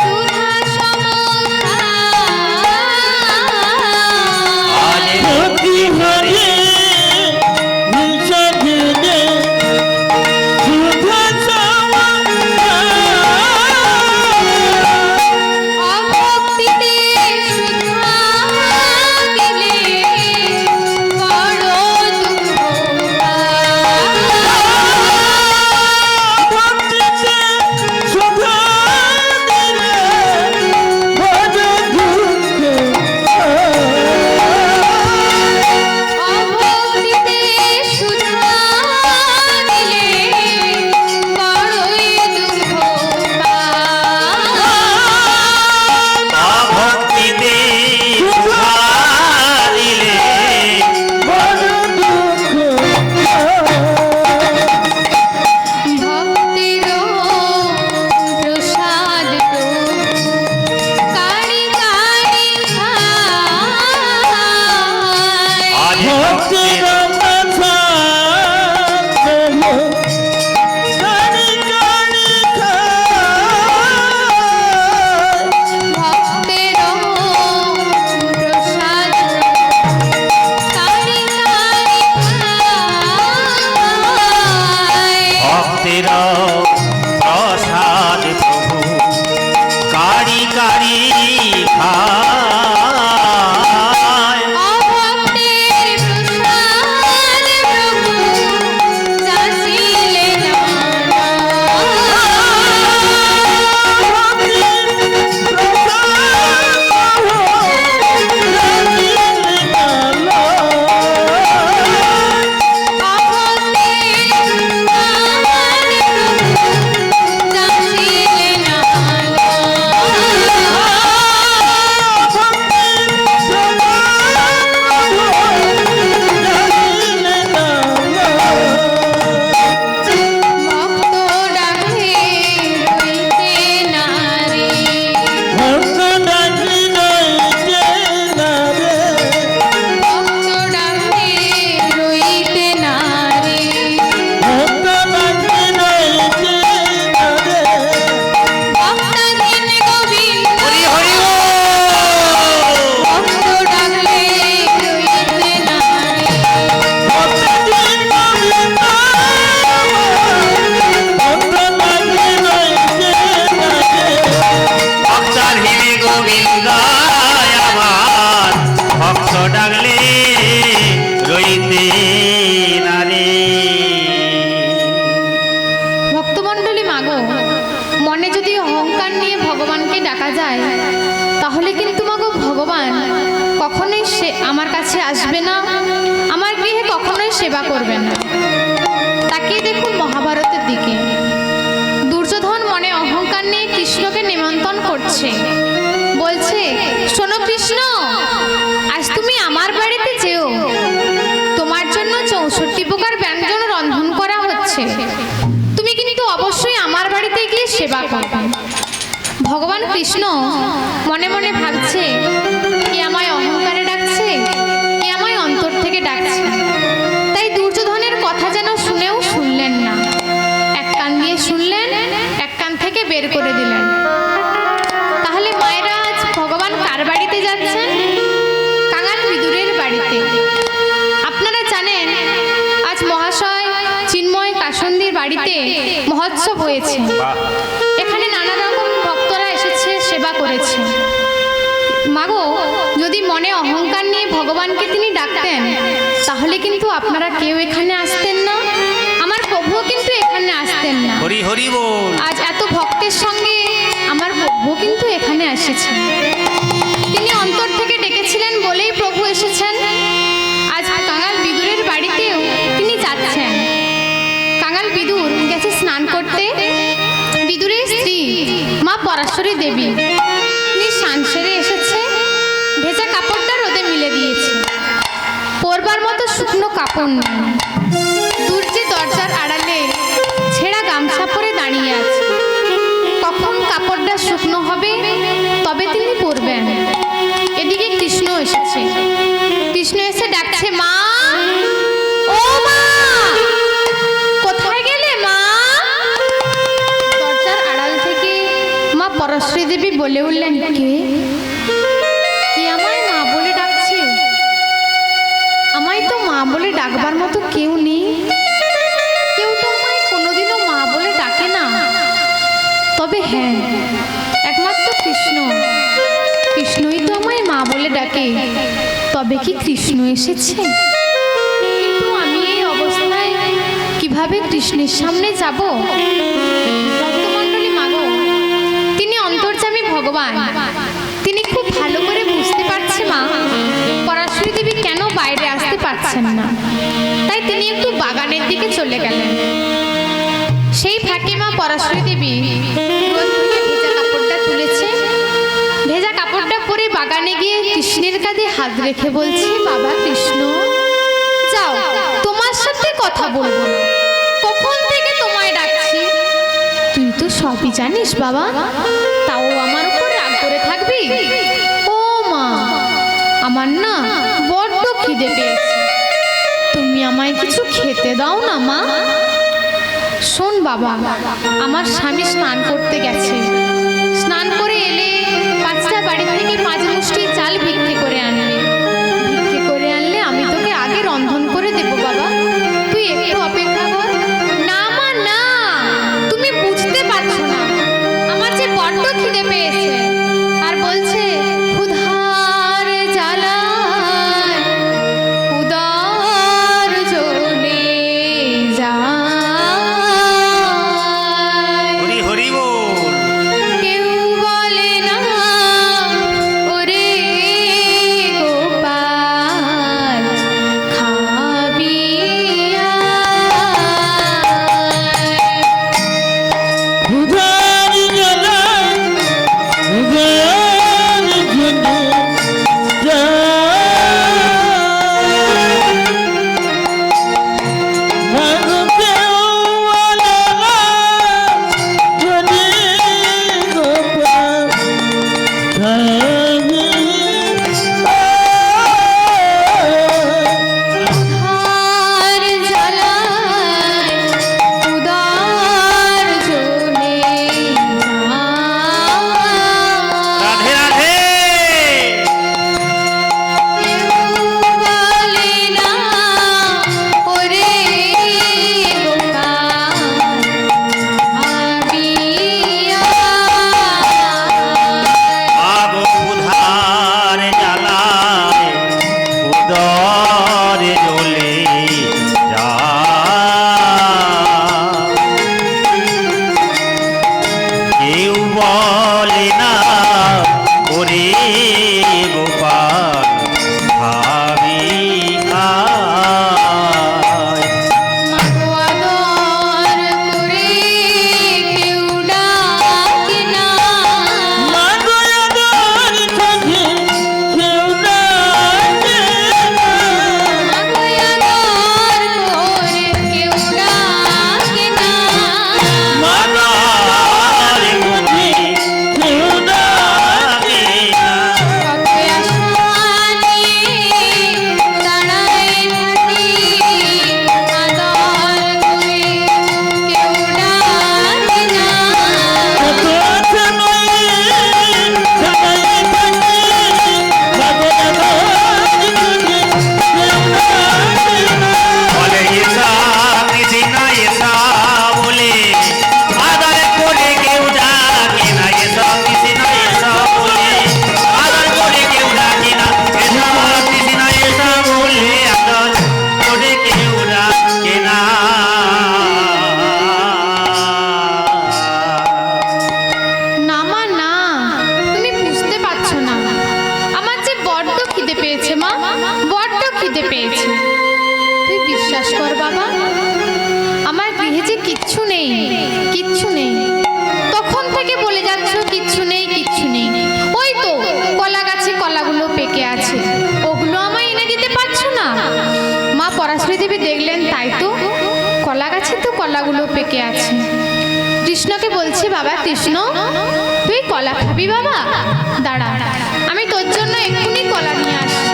Speaker 1: সুধা সমখা
Speaker 2: আজ
Speaker 3: ভক্তি ভরে বিষ দিলে সুধা সমখা।
Speaker 1: অভক্তিতে সুধা দিলে বড় দুঃখ
Speaker 3: ভক্তিতে সুধা দিলে বড় দুঃখ।
Speaker 1: অভক্তিতে সুধা দিলে বড়ই দুঃখ
Speaker 2: অভক্তিতে সুধা দিলে
Speaker 3: বড় দুঃখ।
Speaker 1: ভক্তির প্রসাদ কারি কারি খায়
Speaker 2: আজ
Speaker 3: ভক্তির প্রসাদ প্রভু কারি কারি খায়।
Speaker 1: ভক্তের প্রসাদ কারি কারি খায়
Speaker 2: ভক্তের প্রসাদ প্রভু কারি কারি খায়।
Speaker 1: অভক্তের প্রসাদ প্রভু চাচিলে না
Speaker 2: হরি হরি ভক্তার হিরে গোবিন্দ আমার ভক্ত ডাকলে রইতে না রে।
Speaker 1: ভক্তমণ্ডলী মাগো, মনে যদি অহংকার নিয়ে ভগবানকে ডাকা যায় তাহলে কিন্তু মাগো ভগবান কখনোই সে আমার কাছে আসবে না, আমার গৃহে কখনোই সেবা করবে না। তাকিয়ে দেখুন মহাভারতের দিকে, দুর্যোধন মনে অহংকার নিয়ে কৃষ্ণকে নিমন্ত্রণ করছে, বলছে, শোনো কৃষ্ণ, আজ তুমি আমার বাড়িতে যেও, তোমার জন্য 64 প্রকার ব্যঞ্জন রন্ধন করা হচ্ছে, তুমি কিন্তু অবশ্যই আমার বাড়িতে গিয়ে সেবা করবে। কৃষ্ণ মনে মনে ভাবছে, কে আমায় অহংকারে ডাকছে, কে আমায় অন্তর থেকে ডাকছে। তাই দুর্যোধনের কথা যেন শুনেও শুনলেন না। এক কান দিয়ে শুনলেন, এক কান থেকে বের করে দিলেন। তাহলে মায়েরা আজ ভগবান কার বাড়িতে যাচ্ছেন? কাঙাল বিদুরের বাড়িতে। আপনারা জানেন আজ মহাশয় চিন্ময় কাসন্দির বাড়িতে মহোৎসব হয়েছে।
Speaker 2: বাহ,
Speaker 1: এখানে নানা রকম ভক্তরা এসেছে, সেবা করেছে। মাগো, যদি মনে অহংকার নিয়ে ভগবানকে তিনি ডাকতেন, তাহলে কিন্তু আপনারা কেউ এখানে আসতেন না, আমার প্রভুও কিন্তু এখানে আসতেন না।
Speaker 2: হরি হরি বল।
Speaker 1: আজ এত ভক্তের সঙ্গে আমার প্রভু কিন্তু এখানে এসেছেন। তিনি অন্তর থেকে ডেকেছিলেন বলেই প্রভু এসেছেন। আজ কাঙাল বিদুরের বাড়িতেও তিনি যাচ্ছেন। কাঙাল বিদুর গেছে স্নান করতে। বিদুরের স্ত্রী মা পরাশরী দেবী তিনি স্নান সেরে এসেছে। ভেজা কাপড়টা রোদে মিলে দিয়েছে। পরবার মতো শুকনো কাপড় নেই। দূর যে দরজার আড়ালে ছেঁড়া গামছা পরে দাঁড়িয়ে আছে। কখন কাপড়টা শুকনো হবে তবে তিনি পরবেন। এদিকে কৃষ্ণ এসেছে। কৃষ্ণ এসে ডাকছে, মা, ও মা, কোথায় গেলে মা? দরজার আড়াল থেকে মা পরশ্রী দেবী বলে উঠলেন, কে আমায় মা বলে ডাকছে? আমায় তো মা বলে ডাকবার মতো কেউ নেই। কেউ তো আমায় কোনোদিনও মা বলে ডাকে না। তবে হ্যাঁ, একমাত্র কৃষ্ণ, কৃষ্ণই তো আমায় মা বলে ডাকে। তবে কি কৃষ্ণ এসেছে? কিন্তু আমি এই অবস্থায় কিভাবে কৃষ্ণের সামনে যাব? ভক্তমণ্ডলী মাগো, তিনি অন্তর্যামী ভগবান। তিনি খুব ভালো করে বুঝতে পারছে মা পরাশরী দেবী কেন বাইরে আসতে পারছেন না। তাই তিনি একটু বাগানের দিকে চলে গেলেন। সেই ফাঁকে মা পরাশরী দেবী রোদ থেকে ভেজা কাপড়টা তুলেছে। ভেজা কাপড়টা পরে বাগানে গিয়ে কৃষ্ণের কাঁধে হাত রেখে বলছে, বাবা কৃষ্ণ, যাও, তোমার সাথে কথা বলবো না। কখন থেকে তোমায় ডাকছি। তুই তো সবই জানিস বাবা, তাও আমার উপর রাগ করে থাকবি? ও মা, আমার না বড্ড খিদে পেয়েছে, তুমি আমায় কিছু খেতে দাও না মা। শোন বাবা, আমার স্বামী স্নান করতে গেছে। স্নান করে এলে 5টা বাড়ি থেকে 5 মুষ্টি চাল ভিক্ষে করে আনবে। ভিক্ষে করে আনলে আমি তোকে আগে রন্ধন করে দেবো বাবা, তুই একটু অপেক্ষা কর। না মা না, তুমি বুঝতে পারছো না, আমার যে বড্ড খিদে পেয়েছে। আর বলছে, ক্ষুধার জ্বালায় উদর জ্বলে যায়।
Speaker 2: হরি হরি বল।
Speaker 1: কেউ বলে না ওরে গো বিশ্বাস কর বাবা, আমার গৃহে যে কিচ্ছু নেই, কিচ্ছু নেই। তখন থেকে বলে যাচ্ছ কিচ্ছু নেই, কিচ্ছু নেই। ওই তো কলা গাছে কলাগুলো পেকে আছে, ওগুলো আমায় এনে দিতে পারছো না। মা পরাশরী দেবী দেখলেন তাই তো, কলা গাছে তো কলাগুলো পেকে আছে। কৃষ্ণকে বলছে, বাবা কৃষ্ণ, তুই কলা খাবি বাবা? দাঁড়া, আমি তোর জন্য এক্ষুনি কলা নিয়ে আসছি।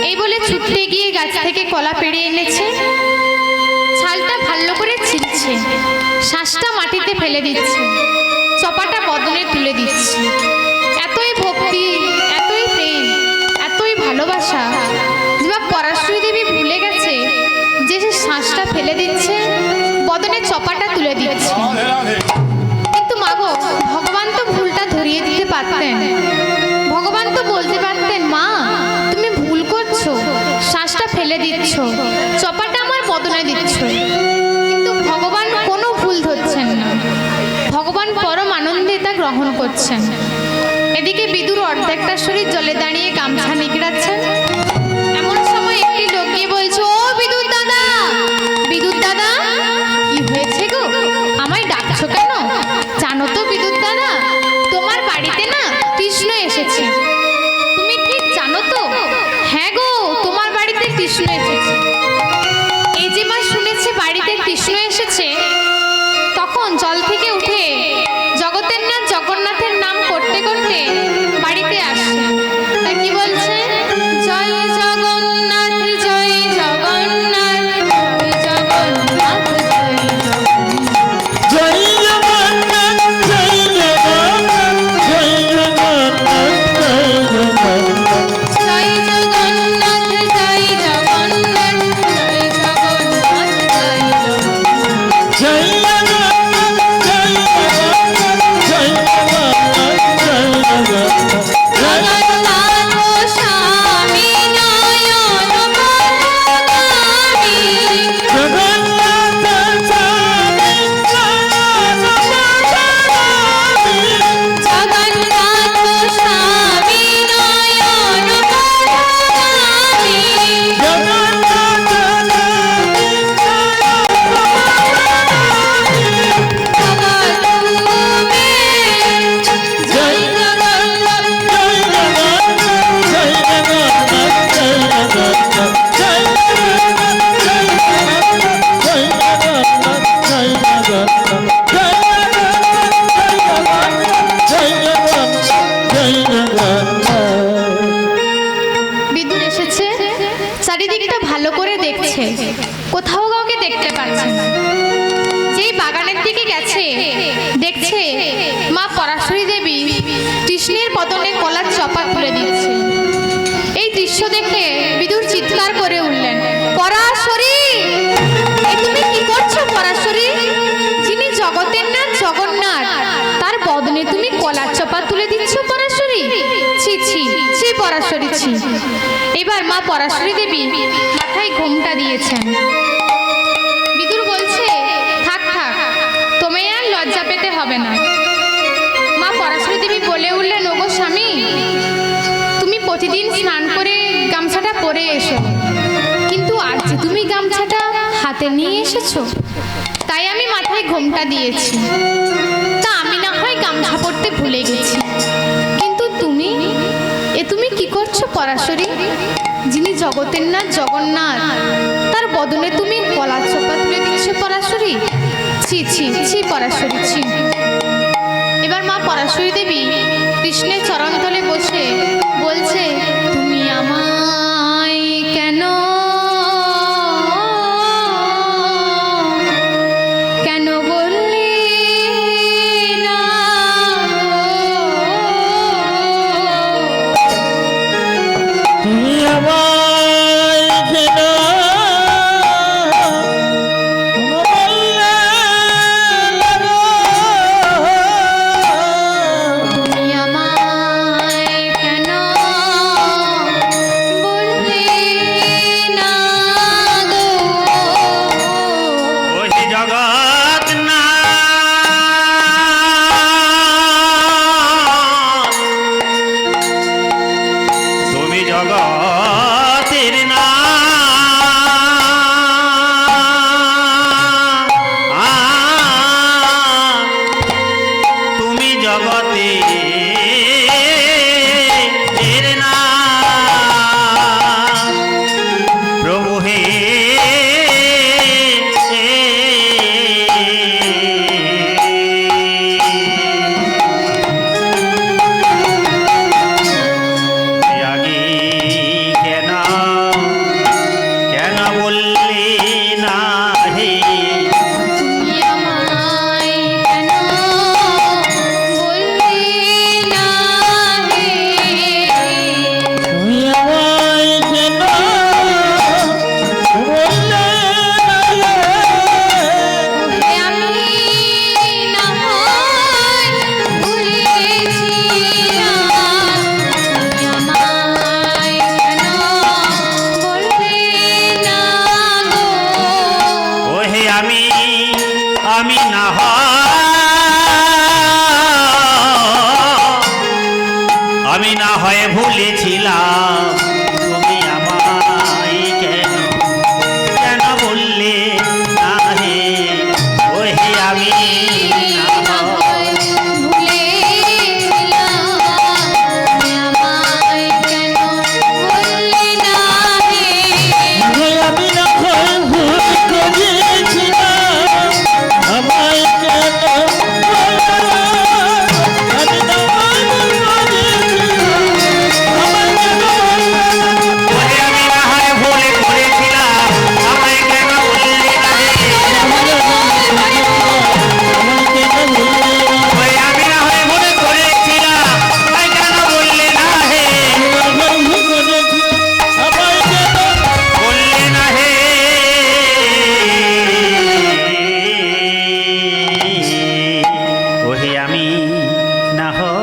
Speaker 1: এই বলে ছুটতে গিয়ে গাছ থেকে কলা পেড়ে এনেছে, ছালটা ভালো করে ছিঁড়ছে, শ্বাসটা মাটিতে ফেলে দিচ্ছে, চপাটা বদনে তুলে দিচ্ছে। এতই ভক্তি, এতই প্রেম, এতই ভালোবাসা যে বা পরাশরী দেবী ভুলে গেছে যে সে শ্বাসটা ফেলে দিচ্ছে, বদনে চপাটা তুলে দিচ্ছে। কিন্তু মাগো, ভগবান তো ভুলটা ধরিয়ে দিতে পারতেন। ভগবান তো বলতে পারতেন, মা তুমি ভুল করছো, শ্বাসটা ফেলে দিচ্ছ, চপাটা আমার বদনে দিচ্ছ। কিন্তু ভগবান কোনো ভুল ধরছেন না, ভগবান পরম আনন্দে তা গ্রহণ করছেন। এদিকে বিদুর অর্ধেকটা শরীর জলে দাঁড়িয়ে গামছা নিগড়াচ্ছেন। এমন সময় একটি লোক গিয়ে বলছে, ও বিদুর দাদা, বিদুর দাদা, কি হয়েছে গো, আমায় ডাকছো কেন? জানো তো বিদুর দাদা, তোমার বাড়িতে না কৃষ্ণ এসেছে। তুমি ঠিক জানো তো? হ্যাঁ গো, তোমার বাড়িতে কৃষ্ণ এসেছে। এই যে মা শুনেছে বাড়িতে কৃষ্ণ এসেছে, তখন জল থেকে উঠে জগতের নাথ জগন্নাথের নাম করতে করতে বাড়িতে আসছে। তা কি বলছে? জয় জগন্নাথ, জয় জগন্নাথ, জয় জগন্নাথ, জয় জগন্নাথ।
Speaker 3: জয় জগন্নাথ, জয় জগন্নাথ, জয় জগন্নাথ, জয় জগন্নাথ।
Speaker 1: জয় জগন্নাথ, জয় জগন্নাথ, জয় জগন্নাথ, জয় জগন্নাথ।
Speaker 3: জয়
Speaker 1: জগন্নাথ স্বামী নয়ন পথগামী, জগন্নাথ স্বামী নয়ন পথগামী, জগদম্বে জয় জগন্নাথ। বিদুর এসেছে, চারিদিকটা ভালো করে দেখছে, কোথাও কাউকে দেখতে পাচ্ছে না। যেই বাগানের দিকে গেছে, দেখছে মা পরাশরী দেবী কৃষ্ণের বদনে কলার চপা তুলে দিচ্ছে। এই দৃশ্য দেখে বিদুর চিৎকার করে উঠলেন, পরাশরী, এ তুমি কি করছো পরাশরী? যিনি জগতের নাথ জগন্নাথ, তার বদনে তুমি কলার চপা তুলে দিচ্ছ পরাশরী? ছি ছি ছি পরাশরী, ছি। এবার মা পরাশরী দেবী মাথায় ঘোমটা দিয়েছেন। বিদুর বলছে, থাক থাক, তোমায় আর লজ্জা পেতে হবে না। মা পরাশরী দেবী বলে উঠলেন, ওগো স্বামী, তুমি প্রতিদিন স্নান করে গামছাটা পরে এসো, কিন্তু আজ যে তুমি গামছাটা হাতে নিয়ে এসেছো, তাই আমি মাথায় ঘোমটা দিয়েছি। তা আমি না হয় গামছা পরতে ভুলে গেছি, কিন্তু তুমি, এ তুমি কি করছো পরাশরী? যিনি জগতের নাথ জগন্নাথ, তার বদনে তুমি কলার চপা তুলে দিচ্ছ পরাশরী? ছি ছি ছি পরাশরী, ছি। এবার মা পরাশরী দেবী কৃষ্ণের চরণতলে বসে বলছে, তুমি আমায় কেন কেন বললি না?
Speaker 3: তুমি আমায় কেন বললে না গো?
Speaker 1: তুমি আমায় কেন
Speaker 2: ওহে আগে কেন কেন বললি না হে
Speaker 1: তুমি আমায় কেন বললে না হে
Speaker 3: তুমি আমায় কেন বললে না রে?
Speaker 1: ওহে আমি না হয় ভুলেছিলাম তুমি আমায় কেন বললে না গো
Speaker 2: ওহে আমি না আমি না হয় ভুলেছিলাম তুমি আমায় কেন কেন বললে না হে ওহে আমি না হয়
Speaker 1: ভুলেছিলাম তুমি আমায় কেন বললে না হে
Speaker 3: আমি না হয় ভুল করেছিলাম, আমায় কেন বললে না? আমি না হয় ভুল করেছিলাম, আমায় কেন বললে না?
Speaker 2: ওহে আমি না হয় ভুল করেছিলাম আমায় কেন বললে না হে
Speaker 3: আমায় কেন বললে না?
Speaker 2: ওহে আমি না হয় ভুল করেছিলাম আমায় কেন বললে না হে
Speaker 3: আমি ভুল করেছি, আমায় কেন
Speaker 2: বললে না হে ওহে আমি না হয়